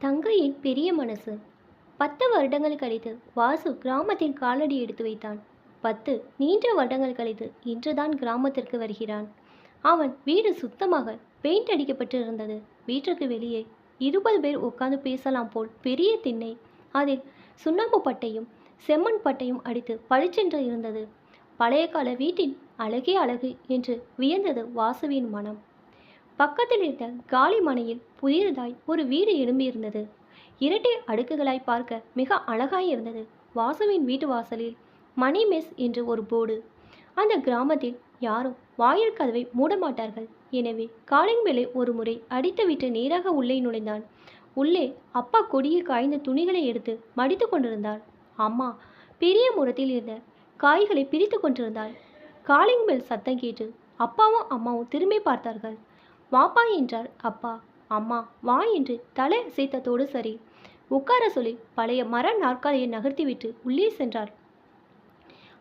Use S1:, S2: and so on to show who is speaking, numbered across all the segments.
S1: தங்கையின் பெரிய மனசு. 10 வருடங்கள் கழித்து வாசு கிராமத்தில் காலடி எடுத்து வைத்தான். 10 நீண்ட வருடங்கள் கழித்து இன்றுதான் கிராமத்திற்கு வருகிறான். அவன் வீடு சுத்தமாக பெயிண்ட் அடிக்கப்பட்டு இருந்தது. வீட்டுக்கு வெளியே 20 பேர் உட்கார்ந்து பேசலாம் போல் பெரிய திண்ணை. அதில் சுண்ணாம்பு பட்டையும் செம்மண் பட்டையும் அடித்து பளிச்சென்று இருந்தது. பழைய கால வீட்டின் அழகே அழகு என்று வியந்தது வாசுவின் மனம். பக்கத்தில் இருந்த காலி மனையில் புதியதாய் ஒரு வீடு எழும்பியிருந்தது. இரட்டை அடுக்குகளாய் பார்க்க மிக அழகாய் இருந்தது. வாசுவின் வீட்டு வாசலில் மணி மெஸ் என்று ஒரு போர்டு. அந்த கிராமத்தில் யாரும் வாயில் கதவை மூட மாட்டார்கள். எனவே காலிங் பெல்லை ஒரு முறை அடித்துவிட்டு நேராக உள்ளே நுழைந்தான். உள்ளே அப்பா கொடிய காய்ந்த துணிகளை எடுத்து மடித்து கொண்டிருந்தாள். அம்மா பெரிய முரத்தில் இருந்த காய்களை பிரித்து கொண்டிருந்தாள். காலிங் பெல் சத்தம் கேட்டு அப்பாவும் அம்மாவும் திரும்பி பார்த்தார்கள். வாப்பா என்றார் அப்பா. அம்மா வா என்று தலை அசைத்ததோடு சரி. உட்கார சொல்லி பழைய மர நாற்காலியை நகர்த்திவிட்டு உள்ளே சென்றார்.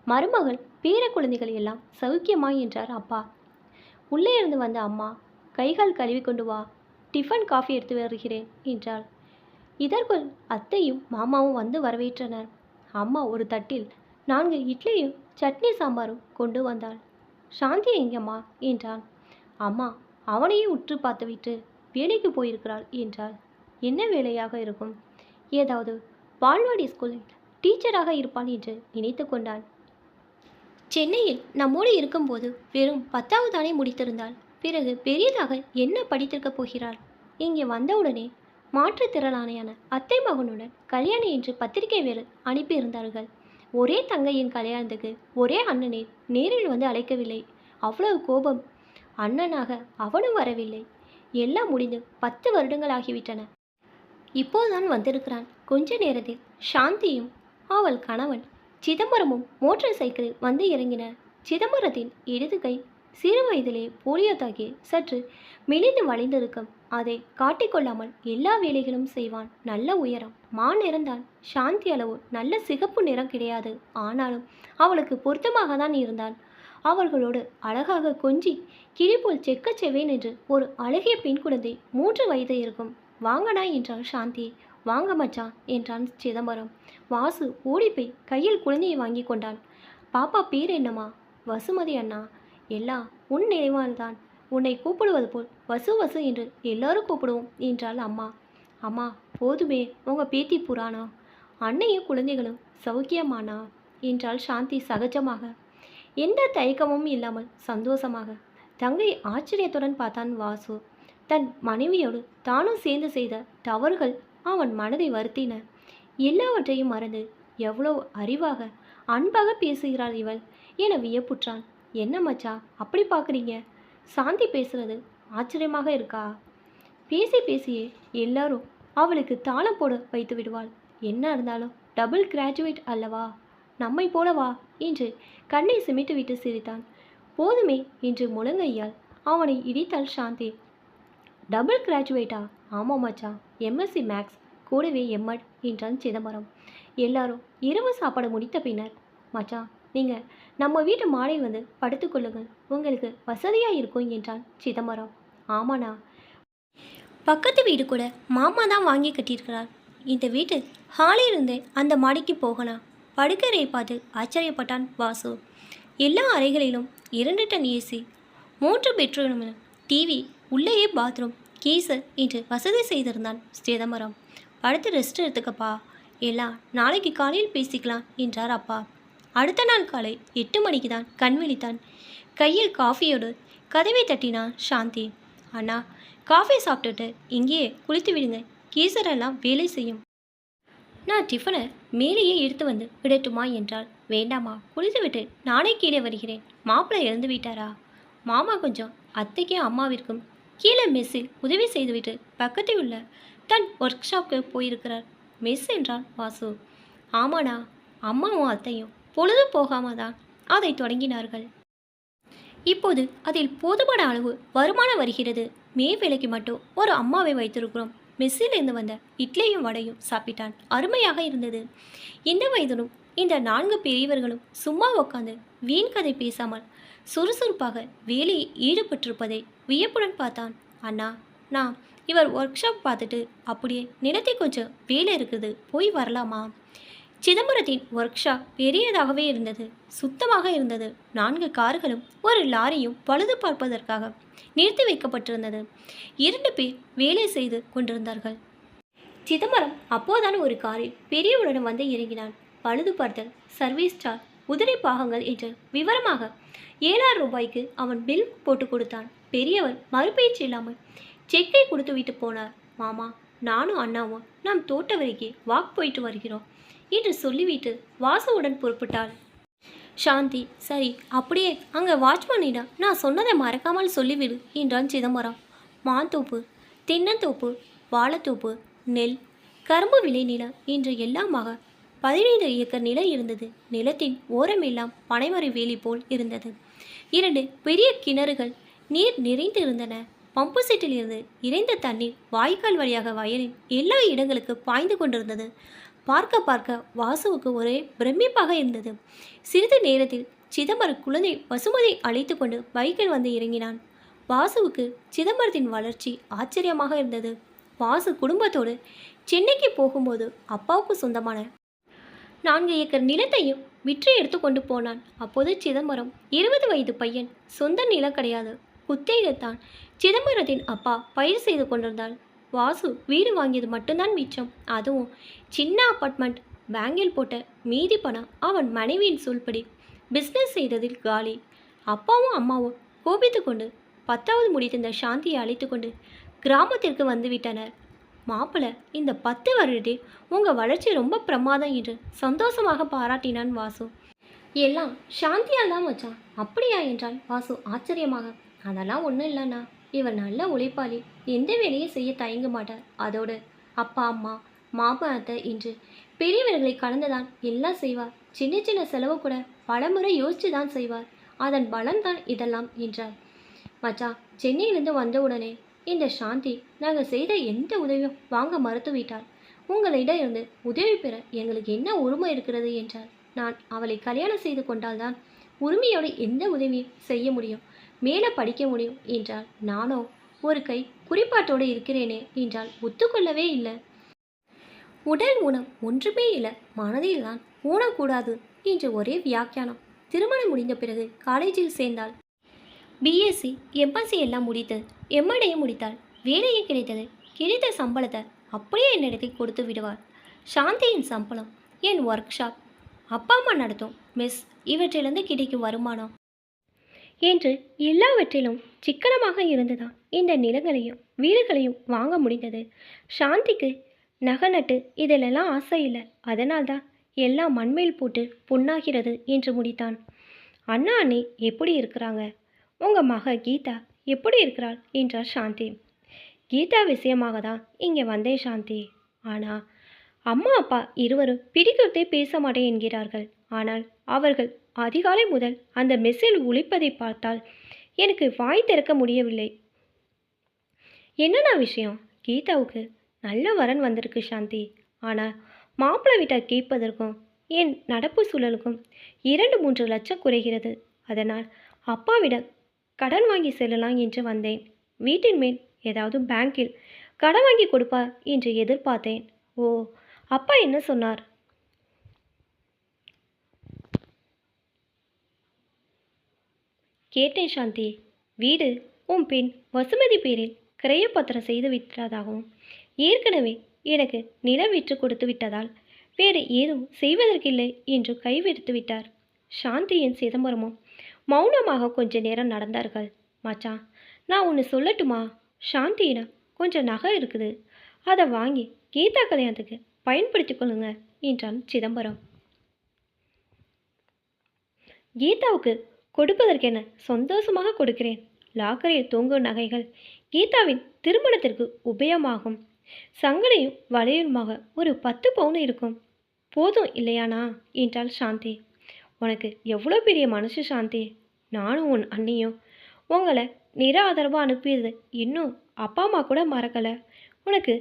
S1: மருமகள் பேர குழந்தைகள் எல்லாம் சௌக்கியமாய் என்றார் அப்பா. உள்ளே இருந்து வந்த அம்மா, கைகால் கழுவி கொண்டு வா, டிஃபன் காஃபி எடுத்து வருகிறேன் என்றாள். இதற்குள் அத்தையும் மாமாவும் வந்து வரவேற்றனர். அம்மா ஒரு தட்டில் 4 இட்லியும் சட்னி சாம்பாரும் கொண்டு வந்தாள். சாந்தி எங்கம்மா என்றான். அம்மா அவனையும் உற்று பார்த்துவிட்டு வேலைக்கு போயிருக்கிறாள் என்றாள். என்ன வேலையாக இருக்கும்? ஏதாவது பால்வாடி ஸ்கூலில் டீச்சராக இருப்பாள் என்று நினைத்து கொண்டான். சென்னையில் நம்மோடு இருக்கும்போது வெறும் 10வது தானே முடித்திருந்தாள். பிறகு பெரியதாக என்ன படித்திருக்கப் போகிறாள்? இங்கே வந்தவுடனே மாற்றுத்திறனாளியான அத்தை மகனுடன் கல்யாணம் என்று பத்திரிகை வேறு அனுப்பியிருந்தார்கள். ஒரே தங்கையின் கல்யாணத்துக்கு ஒரே அண்ணனை நேரில் வந்து அழைக்கவில்லை. அவ்வளவு கோபம். அண்ணனாக அவனும் வரவில்லை. எல்லாம் முடிந்து 10 வருடங்கள் ஆகிவிட்டன. இப்போதான் வந்திருக்கிறான். கொஞ்ச நேரத்தில் சாந்தியும் அவள் கணவன் சிதம்பரமும் மோட்டார் சைக்கிளில் வந்து இறங்கினர். சிதம்பரத்தின் இடது கை சிறு வயதிலே போலியோ தாக்கி சற்று மெலிந்து வளைந்திருக்கும். அதை காட்டிக்கொள்ளாமல் எல்லா வேலைகளும் செய்வான். நல்ல உயரம், நிறந்தான். சாந்தி அளவு நல்ல சிகப்பு நிறம் கிடையாது. ஆனாலும் அவளுக்கு பொருத்தமாக தான் இருந்தான். அவர்களோடு அழகாக கொஞ்சி கிளிபோல் செக்கச்செவேன் என்று ஒரு அழகிய பெண் குழந்தை 3 வயது இருக்கும். வாங்கடா என்றாள் சாந்தி. வாங்க மச்சான் என்றான் சிதம்பரம். வாசு ஓடிப்போய் கையில் குழந்தையை வாங்கி கொண்டான். பாப்பா பேர் என்னம்மா? வசுமதி அண்ணா. எல்லாம் உன் நினைவால்தான். உன்னை கூப்பிடுவது போல் வசு வசு என்று எல்லாரும் கூப்பிடுவோம் என்றாள் அம்மா. அம்மா போதுமே உங்க பேத்தி புராணம். அன்னையும் குழந்தைகளும் சௌக்கியமானா என்றாள் சாந்தி சகஜமாக. எந்த தயக்கமும் இல்லாமல் சந்தோஷமாக. தங்கை ஆச்சரியத்துடன் பார்த்தான் வாசு. தன் மனைவியோடு தானும் சேர்ந்து செய்த தவறுகள் அவன் மனதை வருத்தின. எல்லாவற்றையும் மறந்து எவ்வளவு அறிவாக அன்பாக பேசுகிறாள் இவள் என வியப்புற்றான். என்ன மச்சா அப்படி பார்க்குறீங்க? சாந்தி பேசுறது ஆச்சரியமாக இருக்கா? பேசி பேசியே எல்லாரும் அவளுக்கு தாளம் போட வைத்து விடுவாள். என்ன இருந்தாலும் டபுள் கிராஜுவேட் அல்லவா, நம்மை போலவா என்று கண்ணை சிமிட்டு விட்டு சிரித்தான். போதுமே என்று முழங்கையால் அவனை இடித்தாள் சாந்தி. டபுள் கிராஜுவேட்டா? ஆமாம் மச்சான், எம்எஸ்சி மேக்ஸ் கூடவே எம்எட் என்றான் சிதம்பரம். எல்லாரும் இரவு சாப்பாடு முடித்த பின்னர், மச்சான் நீங்கள் நம்ம வீட்டு மாடியில் வந்து படுத்துக்கொள்ளுங்கள், உங்களுக்கு வசதியாக இருக்கும் என்றான் சிதம்பரம். ஆமாண்ணா, பக்கத்து வீடு கூட மாமா தான் வாங்கி கட்டியிருக்கிறார். இந்த வீட்டு ஹாலிலிருந்து அந்த மாடிக்கு போகலாம். படுக்கறையை பார்த்து ஆச்சரியப்பட்டான் வாசு. எல்லா அறைகளிலும் 2 டன் ஏசி, 3 பெட்ரூம், டிவி, உள்ளேயே பாத்ரூம், கீசர் என்று வசதி செய்திருந்தான் சிதம்பரம். படுத்து ரெஸ்ட் எடுத்துக்கப்பா, எல்லாம் நாளைக்கு காலையில் பேசிக்கலாம் என்றார் அப்பா. அடுத்த நாள் காலை 8 மணிக்கு தான் கண் விழித்தான். கையில் காஃபியோடு கதவை தட்டினான் சாந்தி. அண்ணா காஃபி சாப்பிட்டுட்டு இங்கேயே குளித்து விடுங்க, கீசரெல்லாம் வேலை செய்யும். நான் டிஃபனை மேலேயே எடுத்து வந்து விடட்டுமா என்றால். வேண்டாமா, குளித்துவிட்டு நானே கீழே வருகிறேன். மாப்பிள்ளை இறந்து விட்டாரா? மாமா கொஞ்சம் அத்தைக்கும் அம்மாவிற்கும் கீழே மெஸ்ஸில் உதவி செய்துவிட்டு பக்கத்தில் உள்ள தன் ஒர்க் ஷாப்க்கு போயிருக்கிறார். மெஸ் என்றான் வாசு. ஆமாண்ணா, அம்மாவும் அத்தையும் பொழுது போகாமல் தான் அதை தொடங்கினார்கள். இப்போது அதில் போதுமான அளவு வருமானம் வருகிறது. மே வேலைக்கு மட்டும் ஒரு அம்மாவை வைத்திருக்கிறோம். மெஸ்ஸிலிருந்து வந்த இட்லியும் வடையும் சாப்பிட்டான். அருமையாக இருந்தது. இந்த வயதிலும் இந்த 4 பெரியவர்களும் சும்மா உட்காந்து வீண் கதை பேசாமல் சுறுசுறுப்பாக வேலையில் ஈடுபட்டிருப்பதை வியப்புடன் பார்த்தான். அண்ணா, நான் இவர் ஒர்க் ஷாப் பார்த்துட்டு அப்படியே நிலத்தை கொஞ்சம் வேலை இருக்குது போய் வரலாமா? சிதம்பரத்தின் ஒர்க் ஷாப் பெரியதாகவே இருந்தது, சுத்தமாக இருந்தது. 4 கார்களும் ஒரு லாரியும் பழுது பார்ப்பதற்காக நிறுத்தி வைக்கப்பட்டிருந்தது. 2 பேர் வேலை செய்து கொண்டிருந்தார்கள். சிதம்பரம் அப்போதான் ஒரு காரில் பெரியவருடன் வந்து இறங்கினான். பழுது பார்த்தல், சர்வீஸ் சார்ஜ், உதிரி பாகங்கள் என்று விவரமாக 7,000 ரூபாய்க்கு அவன் பில் போட்டு கொடுத்தான். பெரியவர் மறுபேச்சு இல்லாமல் செக்கை கொடுத்து விட்டு போனார். மாமா, நானும் அண்ணாவும் நம் தோட்ட வரைக்கும் வாக் போயிட்டு வருகிறோம் என்று சொல்லிவிட்டு வாசுவுடன் புறப்பட்டாள். சாந்தி, சரி அப்படியே அங்கே வாட்ச்மேனிடம் நான் சொன்னதை மறக்காமல் சொல்லிவிடு என்றான் சிதம்பரம். மாந்தோப்பு, தென்னந்தோப்பு, வாழைத்தோப்பு, நெல், கரும்பு விளை நிலம் என்று எல்லாமாக 15 ஏக்கர் நிலம் இருந்தது. நிலத்தின் ஓரமெல்லாம் பனைமர வேலி போல் இருந்தது. 2 பெரிய கிணறுகள் நீர் நிறைந்து இருந்தன. பம்பு செட்டில் இருந்து இறைந்த தண்ணீர் வாய்க்கால் வழியாக வயலின் எல்லா இடங்களுக்கு பாய்ந்து கொண்டிருந்தது. பார்க்க பார்க்க வாசுவுக்கு ஒரே பிரமிப்பாக இருந்தது. சிறிது நேரத்தில் சிதம்பரம் குழந்தை வசுமதி அழைத்து கொண்டு பைக்கில் வந்து இறங்கினான். வாசுவுக்கு சிதம்பரத்தின் வளர்ச்சி ஆச்சரியமாக இருந்தது. வாசு குடும்பத்தோடு சென்னைக்கு போகும்போது அப்பாவுக்கு சொந்தமான 4 ஏக்கர் நிலத்தையும் விற்று எடுத்து கொண்டு போனான். அப்போது சிதம்பரம் 20 வயது பையன். சொந்த நிலம் கிடையாது, குத்தகைத்தான். சிதம்பரத்தின் அப்பா பயிர் செய்து கொண்டிருந்தாள். வாசு வீடு வாங்கியது மட்டும்தான் மிச்சம். அதுவும் சின்ன அப்பார்ட்மெண்ட். பேங்கில் போட்ட மீதி பணம் அவன் மனைவியின் சொல்படி பிஸ்னஸ் செய்ததில் காலி. அப்பாவும் அம்மாவும் கோபித்து கொண்டு 10வது முடித்திருந்த சாந்தியை அழைத்து கொண்டு கிராமத்திற்கு வந்துவிட்டனர். மாப்பிள்ளை, இந்த 10 வருடத்தில் உங்கள் வளர்ச்சி ரொம்ப பிரமாதம் என்று சந்தோஷமாக பாராட்டினான் வாசு. எல்லாம் சாந்தியால் தான் வச்சான். அப்படியா என்றான் வாசு ஆச்சரியமாக. அதெல்லாம் ஒன்றும் இல்லைண்ணா, இவர் நல்ல உழைப்பாளி, எந்த வேலையும் செய்ய தயங்க மாட்டார். அதோடு அப்பா அம்மா மாமத்தை என்று பெரியவர்களை கலந்துதான் எல்லாம் செய்வார். சின்ன சின்ன செலவு கூட பலமுறை யோசித்து தான் செய்வார். அதன் பலம்தான் இதெல்லாம் என்றார். மச்சான், சென்னையிலிருந்து வந்தவுடனே இந்த சாந்தி நாங்கள் செய்த எந்த உதவியும் வாங்க மறுத்துவிட்டாள். உங்களிடம் இருந்து உதவி பெற எங்களுக்கு என்ன உரிமை இருக்கிறது என்றார். நான் அவளை கல்யாணம் செய்து கொண்டால்தான் உரிமையோடு எந்த உதவியும் செய்ய முடியும், மேலே படிக்க முடியும் என்றால். நானோ ஒரு கை குறிப்பாட்டோடு இருக்கிறேனே என்றால். ஒத்துக்கொள்ளவே இல்லை. உடல் ஊனம் ஒன்றுமே இல்லை, மனதில் தான் ஊனக்கூடாது என்று ஒரே வியாக்கியானம். திருமணம் முடிந்த பிறகு காலேஜில் சேர்ந்தாள். பிஎஸ்சி எம்எஸ்சி எல்லாம் முடித்து எம்எடையும் முடித்தாள். வேலையும் கிடைத்தது. கிடைத்த சம்பளத்தை அப்படியே என்னிடத்தில் கொடுத்து விடுவாள். சாந்தியின் சம்பளம், என் ஒர்க் ஷாப், அப்பா அம்மா நடத்தும் மெஸ், இவற்றிலிருந்து கிடைக்கும் வருமானம் என்று எல்லாவற்றிலும் சிக்கனமாக இருந்துதான் இந்த நிலங்களையும் வீடுகளையும் வாங்க முடிந்தது. சாந்திக்கு நகை நட்டு இதிலெல்லாம் ஆசை இல்லை. அதனால்தான் எல்லாம் மண்மேல் போட்டு புண்ணாகிறது என்று முடித்தான். அண்ணா அண்ணி எப்படி இருக்கிறாங்க? உங்கள் மக கீதா எப்படி இருக்கிறாள் என்றார் சாந்தி. கீதா விஷயமாக தான் இங்கே வந்தேன் சாந்தி. ஆனால் அம்மா அப்பா இருவரும் பிடிக்கிறதே பேச மாட்டேன் என்கிறார்கள். ஆனால் அவர்கள் அதிகாலை முதல் அந்த மெஸ்ஸில் உழைப்பதை பார்த்தால் எனக்கு வாய் திறக்க முடியவில்லை. என்னென்ன விஷயம்? கீதாவுக்கு நல்ல வரன் வந்திருக்கு சாந்தி. ஆனால் மாப்பிள்ளை வீட்டார் கேட்பதற்கும் என் நடப்பு சூழலுக்கும் 2-3 லட்சம் குறைகிறது. அதனால் அப்பாவிடம் கடன் வாங்கி செல்லலாம் என்று வந்தேன். வீட்டின் மேல் ஏதாவது பேங்கில் கடன் வாங்கி கொடுப்பார் என்று எதிர்பார்த்தேன். ஓ, அப்பா என்ன சொன்னார்? கேட்டேன் சாந்தி. வீடு உன் பெண் வசுமதி பேரில் கிரயப்பத்திரம் செய்து விட்டதாகவும் ஏற்கனவே எனக்கு நிலம் விற்று கொடுத்து விட்டதால் வேறு ஏதும் செய்வதற்கில்லை என்று கைவிடுத்து விட்டார். சாந்தியின் சிதம்பரமும் மௌனமாக கொஞ்ச நேரம் நடந்தார்கள். மச்சான், நான் ஒன்று சொல்லட்டுமா? சாந்தியிடம் கொஞ்சம் நகை இருக்குது, அதை வாங்கி கீதா கல்யாணத்துக்கு பயன்படுத்தி கொள்ளுங்க என்றான் சிதம்பரம். கீதாவுக்கு கொடுப்பதற்கென சந்தோஷமாக கொடுக்கிறேன். லாக்கரில் தூங்கும் நகைகள் கீதாவின் திருமணத்திற்கு உபயமாகும். சங்கடையும் வளையலுமாக ஒரு 10 பவுன் இருக்கும். போதும் இல்லையானா என்றாள் சாந்தி. உனக்கு எவ்வளோ பெரிய மனசு சாந்தி. நானும் உன் அண்ணியும் உங்களை நிராதரவாக அனுப்பியது இன்னும் அப்பா அம்மா கூட மறக்கலை. உனக்கு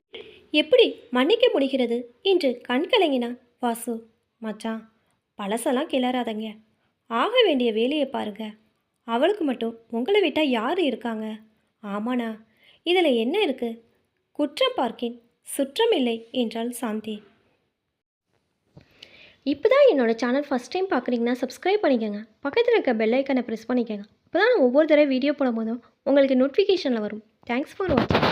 S1: எப்படி மன்னிக்க முடிகிறது என்று கண் கலங்கினான் வாசு. மச்சான், பழசெல்லாம் கிளறாதங்க. ஆக வேண்டிய வேலையை பாருங்க. அவளுக்கு மட்டும் உங்களை விட்டால் யார் இருக்காங்க? ஆமாண்ணா, இதில் என்ன இருக்குது? குற்றம் பார்க்கேன், சுற்றமில்லை என்றாள் சாந்தி. இப்போ தான் என்னோட சேனல் ஃபஸ்ட் டைம் பார்க்குறீங்கன்னா சப்ஸ்கிரைப் பண்ணிக்கோங்க. பக்கத்தில் இருக்க பெல் ஐக்கனை ப்ரெஸ் பண்ணிக்கோங்க. அப்போ தான் நான் ஒவ்வொரு தடவை வீடியோ போடும்போதும் உங்களுக்கு நோட்டிஃபிகேஷனில் வரும். தேங்க்ஸ் ஃபார் வாட்சிங்.